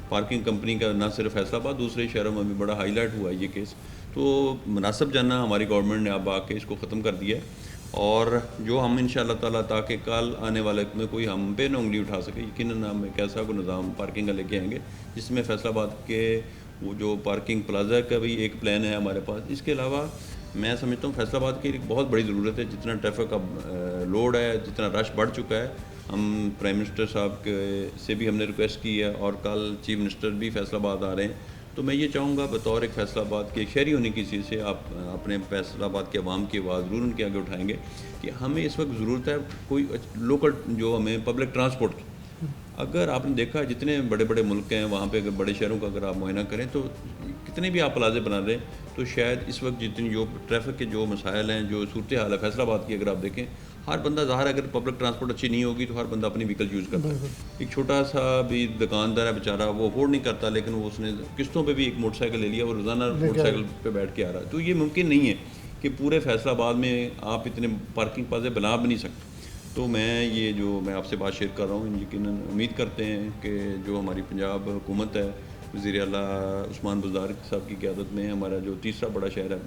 पार्किंग कंपनी का ना सिर्फ फैसलाबाद, दूसरे शहरों में भी बड़ा हाईलाइट हुआ ये केस। तो मुनासिब जाना हमारी गवर्नमेंट ने अब आके इसको ख़त्म कर दिया है और जो हम इंशाअल्लाह ताला ताकि कल आने वाले में कोई हम पे ना उंगली उठा सके, यकीनन हम एक ऐसा को निज़ाम पार्किंग का लेके आएंगे जिसमें फैसलाबाद के वो जो पार्किंग प्लाजा का भी एक प्लान है हमारे पास। इसके अलावा मैं समझता हूँ फैसलाबाद की एक बहुत बड़ी ज़रूरत है। जितना ट्रैफिक का लोड है, जितना रश बढ़ चुका है, हम प्राइम मिनिस्टर साहब के से भी हमने रिक्वेस्ट की है और कल चीफ मिनिस्टर भी फैसलाबाद आ रहे हैं। तो मैं ये चाहूँगा बतौर एक फैसलाबाद के शहरी होने की चीज़ से आप अपने फैसलाबाद के अवाम की आवाज़ ज़रूर उनके आगे उठाएंगे कि हमें इस वक्त ज़रूरत है कोई लोकल जो हमें पब्लिक ट्रांसपोर्ट की। अगर आपने देखा जितने बड़े बड़े मुल्क हैं वहाँ पे अगर बड़े शहरों का अगर आप मुआयना करें तो कितने भी आप प्लाजे बना रहे हैं तो शायद इस वक्त जितनी जो ट्रैफिक के जो मसाइल हैं, जो सूरत हाल है फैसलाबाद की, अगर आप देखें हर बंदा ज़ाहिर अगर पब्लिक ट्रांसपोर्ट अच्छी नहीं होगी तो हर बंदा अपनी व्हीकल यूज़ करता है। एक छोटा सा भी दुकानदार है बेचारा, वो अफोर्ड नहीं करता, लेकिन वो उसने किस्तों पे भी एक मोटरसाइकिल ले लिया, वो रोज़ाना मोटरसाइकिल पे बैठ के आ रहा है। तो ये मुमकिन नहीं है कि पूरे फैसलाबाद में आप इतने पार्किंग प्लाजे बना भी नहीं सकते। तो मैं आपसे बात शेयर कर रहा हूँ, यकीनन उम्मीद करते हैं कि जो हमारी पंजाब हुकूमत है वज़ीर आला उस्मान बुज़दार साहब की क़यादत में हमारा जो तीसरा बड़ा शहर है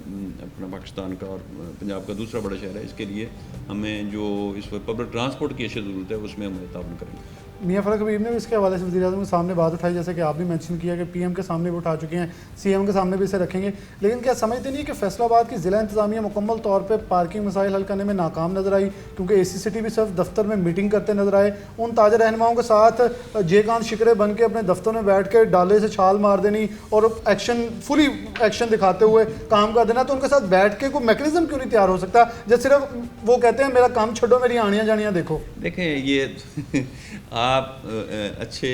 अपना पाकिस्तान का और पंजाब का दूसरा बड़ा शहर है, इसके लिए हमें जो इस वक्त पब्लिक ट्रांसपोर्ट की अशद ज़रूरत है उसमें हम ताउन करेंगे। मियां फ़रक हबीब ने भी इसके हवाले से वज़ीर-ए-आज़म के सामने बात उठाई, जैसे कि आप भी मेंशन किया कि पीएम के सामने भी उठा चुके हैं, सीएम के सामने भी इसे रखेंगे। लेकिन क्या समझते नहीं कि फैसलाबाद की ज़िला इंतज़ामिया मुकम्मल तौर पर पार्किंग मसाइल हल करने में नाकाम नज़र आई, क्योंकि एसी सिटी भी सिर्फ दफ्तर में मीटिंग करते नजर आए। उन ताजा रहनुमाओं के साथ जेकांत शिकरे बन के अपने दफ्तर में बैठ के डाले से छाल मार देनी और एक्शन फुली एक्शन दिखाते हुए काम कर देना, तो उनके साथ बैठ के कोई मैकेनिज्म क्यों नहीं तैयार हो सकता, जब सिर्फ वो कहते हैं मेरा काम छोड़ो, मेरी आनियाँ जानियाँ देखो। देखें ये आप अच्छे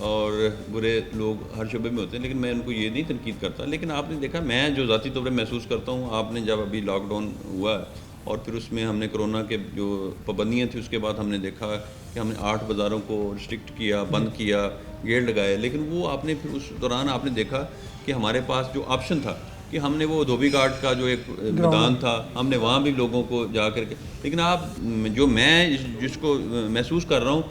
और बुरे लोग हर शोबे में होते हैं, लेकिन मैं उनको ये नहीं तनकीद करता। लेकिन आपने देखा, मैं जो ज़ाती तौर पर महसूस करता हूँ, आपने जब अभी लॉकडाउन हुआ और फिर उसमें हमने कोरोना के जो पाबंदियाँ थी उसके बाद हमने देखा कि हमने 8 बाज़ारों को रिस्ट्रिक्ट किया, बंद किया, गेट लगाए। लेकिन वो आपने फिर उस दौरान आपने देखा कि हमारे पास जो ऑप्शन था कि हमने वो धोबी घाट का जो एक मैदान था, हमने वहाँ भी लोगों को जा कर के, लेकिन आप जो मैं जिसको महसूस कर रहा हूँ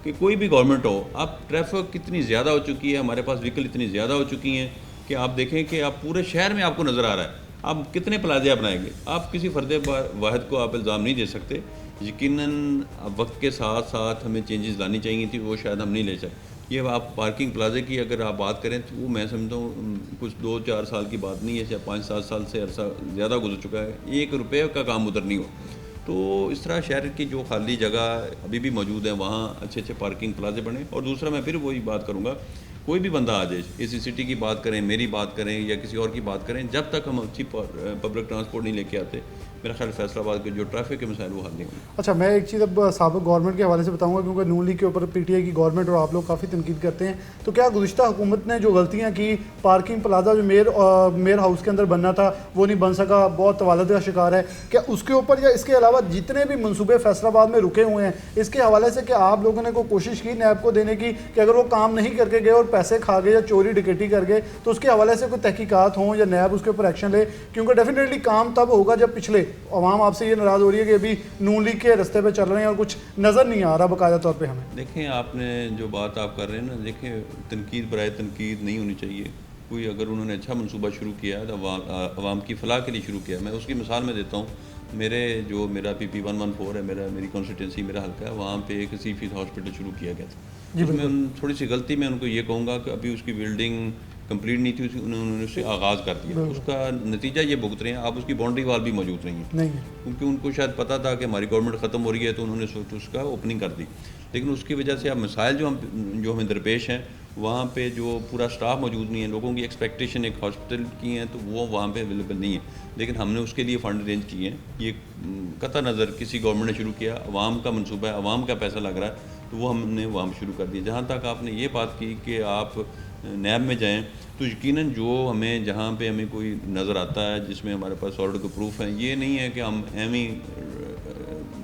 कि कोई भी गवर्नमेंट हो, अब ट्रैफिक कितनी ज़्यादा हो चुकी है, हमारे पास व्हीकल इतनी ज़्यादा हो चुकी हैं कि आप देखें कि आप पूरे शहर में आपको नज़र आ रहा है। आप कितने प्लाजे आप बनाएंगे, आप किसी फ़र्द वाहिद को आप इल्ज़ाम नहीं दे सकते। यकीनन वक्त के साथ साथ हमें चेंजेस लानी चाहिए थी, वो शायद हम नहीं ले सके। ये आप पार्किंग प्लाजे की अगर आप बात करें तो वो मैं समझता हूँ कुछ 2-4 साल की बात नहीं है, या 5-7 साल से अरसा ज़्यादा गुजर चुका है, 1 रुपये का काम उधर नहीं हो। तो इस तरह शहर की जो खाली जगह अभी भी मौजूद है वहाँ अच्छे अच्छे पार्किंग प्लाजे बने। और दूसरा मैं फिर वही बात करूँगा, कोई भी बंदा आ जाए, एसी सिटी की बात करें, मेरी बात करें या किसी और की बात करें, जब तक हम अच्छी पब्लिक ट्रांसपोर्ट नहीं लेके आते, मेरा ख्याल फैसलाबाद के जो ट्रैफिक के मसाइल वो हल नहीं होंगे। अच्छा, मैं एक चीज़ अब साबिक़ गवर्नमेंट के हवाले से बताऊंगा, क्योंकि नून लीग के ऊपर पीटीआई की गवर्नमेंट और आप लोग काफ़ी तनकीद करते हैं। तो क्या गुज़िश्ता हुकूमत ने जो गलतियाँ की, पार्किंग प्लाजा जो मेयर हाउस के अंदर बनना था वो नहीं बन सका, बहुत तवालद का शिकार है, क्या उसके ऊपर या इसके अलावा जितने भी मनसूबे फैसलाबाद में रुके हुए हैं, इसके हवाले से क्या आप लोगों ने कोई कोशिश की नैब को देने की कि अगर वो काम नहीं करके गए और पैसे खा गए या चोरी डकैती कर गए तो उसके हवाले से कोई तहकीकात हों या नैब उसके ऊपर एक्शन ले? क्योंकि डेफिनेटली काम तब होगा जब पिछले अवाम आपसे नाराज़ हो रही है कि अभी नून लीग के रास्ते पे चल रहे हैं और कुछ नज़र नहीं आ रहा बाकायदा तौर पे हमें। देखें, आपने जो बात आप कर रहे हैं ना, देखें तनकीद बराए तनकीद नहीं होनी चाहिए। कोई अगर उन्होंने अच्छा मनसूबा शुरू किया है तो अवाम की फलाह के लिए शुरू किया है। मैं उसकी मिसाल में देता हूँ, मेरा PP 114 है, मेरी कॉन्स्टिट्यूंसी, मेरा हल्का है, वहाँ पे एक सी फीस हॉस्पिटल शुरू किया गया था। उसमें थोड़ी सी गलती मैं उनको ये कहूँगा कि अभी उसकी बिल्डिंग कंप्लीट नहीं थी, उन्होंने उससे आगाज़ कर दिया। उसका नतीजा ये भुगत रहे हैं, आप उसकी बाउंड्री वाल भी मौजूद नहीं है, क्योंकि उनको शायद पता था कि हमारी गवर्नमेंट ख़त्म हो रही है, तो उन्होंने सोच उसका ओपनिंग कर दी। लेकिन उसकी वजह से अब मसाइल जो हमें दरपेश हैं, वहाँ पे जो पूरा स्टाफ मौजूद नहीं है, लोगों की एक्सपेक्टेशन एक हॉस्पिटल की हैं तो वो वहाँ पे अवेलेबल नहीं है। लेकिन हमने उसके लिए फ़ंड अरेंज किए हैं। ये कता नज़र किसी गवर्नमेंट ने शुरू किया, अवाम का मनसूबा है, अवाम का पैसा लग रहा है, तो वो हमने वहाँ पर शुरू कर दिया। जहाँ तक आपने ये बात की कि आप नैब में जाएं, तो यकीनन जो हमें जहाँ पे हमें कोई नज़र आता है जिसमें हमारे पास सॉलिड को प्रूफ है, ये नहीं है कि हम एमी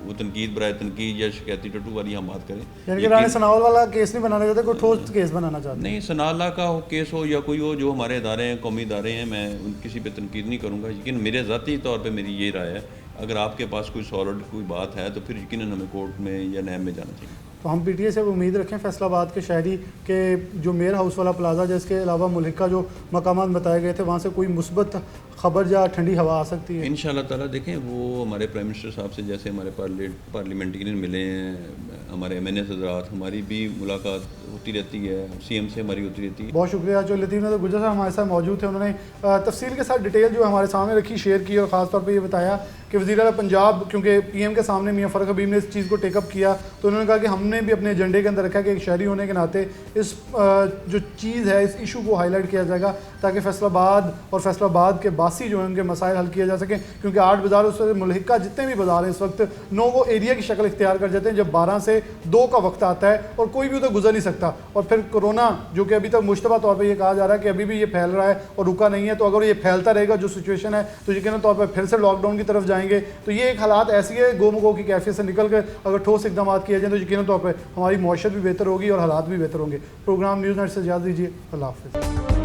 वो तनकीद बराए तनकीद या शिकायती टट्टू वाली हम बात करें। यानी कि रानी सनावल वाला केस नहीं बनाना चाहते, कोई ठोस केस बनाना चाहते? नहीं, सनाला का केस हो या कोई हो, जो हमारे इदारे हैं, कौमी इदारे हैं, मैं किसी पे तनकीद नहीं करूँगा। लेकिन मेरे ज़ाती तौर पर मेरी ये राय है, अगर आपके पास कोई सॉलिड कोई बात है तो फिर यकीनन हमें कोर्ट में या नैब में जाना चाहिए। तो हम पीटीआई से उम्मीद रखें फैसलाबाद के शहरी के जो मेयर हाउस वाला प्लाजा, जिसके अलावा मुल्क का जो मकामात बताए गए थे, वहाँ से कोई मुस्बत खबर या ठंडी हवा आ सकती है इंशाअल्लाह ताला। देखें, वो हमारे प्राइम मिनिस्टर साहब से जैसे हमारे पार्लियामेंटेरियन मिले हैं, हमारे MNS हज़रात, हमारी भी मुलाकात होती रहती है, CM से हमारी होती रहती है। बहुत शुक्रिया। जो लतीफ़ नज़र गुजर साहब हमारे साथ मौजूद थे, उन्होंने तफसील के साथ डिटेल जो हमारे सामने रखी, शेयर की, और ख़ास तौर पर ये बताया कि वज़ीर आला पंजाब, क्योंकि PM के सामने मियां फ़रक हबीब ने इस चीज़ को टेकअप किया, तो उन्होंने कहा कि हमने भी अपने एजेंडे के अंदर रखा कि एक शहरी होने के नाते इस जो चीज़ है, इस इशू को हाईलाइट किया जाएगा ताकि फैसलाबाद और फैसलाबाद के बासी जो हैं उनके मसाइल हल किए जा सकें। क्योंकि 8 बाज़ार उससे मुल्क का जितने भी बाज़ार हैं इस वक्त वो एरिया की शक्ल इख्तियार कर जाते हैं जब 12 से 2 का वक्त आता है और कोई भी उधर गुजर नहीं सकता। और फिर कोरोना, जो कि अभी तक मुश्तबा तौर पर यह कहा जा रहा है कि अभी भी ये फैल रहा है और रुका नहीं है, तो अगर ये फैलता रहेगा जो सिचुएशन है तो यकीन तौर पर फिर से लॉकडाउन की तरफ जाएंगे। तो ये एक हालात ऐसी है, गोमगो की कैफियत से निकल कर अगर ठोस इकदाम किए जाए तो यकीन तौर पर हमारी मौशत भी बेहतर होगी और हालात भी बेहतर होंगे। प्रोग्राम न्यूज़ नेट से इजाज़त दीजिए। अल्लाह हाफ़िज़।